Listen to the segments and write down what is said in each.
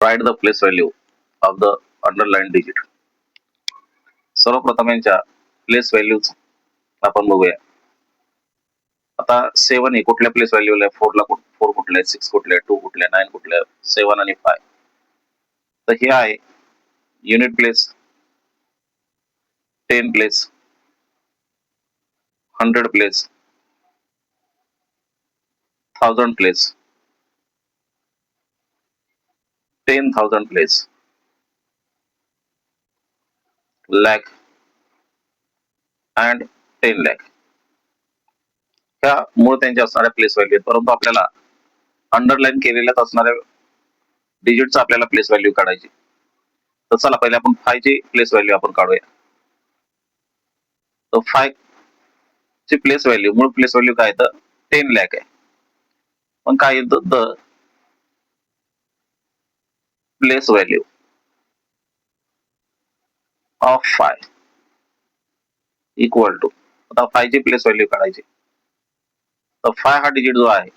Write the place value of the underlined digit. सर्वप्रथम यांच्या place values आपण बघूया. आता 7 हे कुठल्या प्लेस व्हॅल्यूला आहे? 4 ला 4 कुठल्या आहे, 6 कुठल्या आहे, 2 कुठल्या आहे, 9 कुठल्या आहे, 7 आणि 5. तर हे आहे unit place, 10 place, 100 place, 1000 place, 10,000 place, lakh and 10 lakh. ह्या मूळ त्यांच्या असणाऱ्या प्लेस व्हॅल्यू आहेत, परंतु आपल्याला अंडरलाईन केलेल्याच असणाऱ्या डिजिटचा आपल्याला प्लेस व्हॅल्यू काढायची. तर चला पहिले आपण 5 ची प्लेस व्हॅल्यू आपण काढूया. तर 5 ची प्लेस व्हॅल्यू, मूळ प्लेस व्हॅल्यू काय तर 10 lakh आहे. पण काय येतं the place value of 5 equal to, आता 5 ची प्लेस व्हॅल्यू काढायची. तर 5 हा डिजिट जो आहे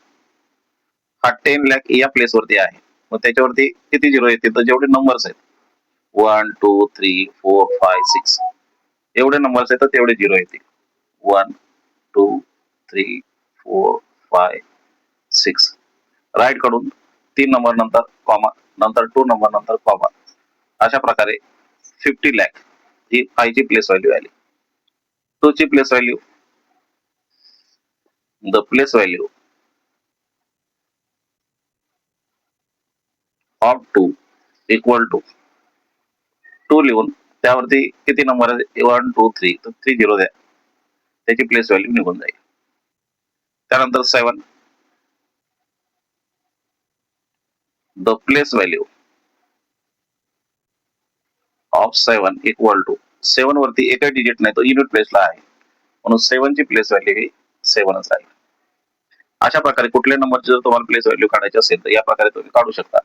हा 10 lakh या प्लेस वरती आहे. मग त्याच्यावरती किती झिरो येते? तर जेवढे नंबर्स आहेत 1 2 3 4 5 6 एवढे नंबर्स आहेत तर तेवढे झिरो येतील. 1 2 3 4 5 6 राईट कडून 3 नंबर नंतर कॉमा, नंतर 2 नंबर नंतर कॉमा. अशा प्रकारे 50 lakh ही 5 ची प्लेस व्हॅल्यू आली. 2 ची place value, the place value of 2 equal to 2 लिहून त्यावरती किती नंबर आहे 1 2 3 तर 3 झिरो द्या, त्याची प्लेस व्हॅल्यू निघून जाईल. त्यानंतर 7, the place value of 7 equal to 7 वरती एकही डिजिट नाही, तो युनिट प्लेसला आहे म्हणून 7 ची प्लेस व्हॅल्यू ही 7 च राहील. अशा प्रकारे कुठल्या नंबरची जर तुम्हाला प्लेस व्हॅल्यू काढायची असेल तर या प्रकारे तुम्ही काढू शकता.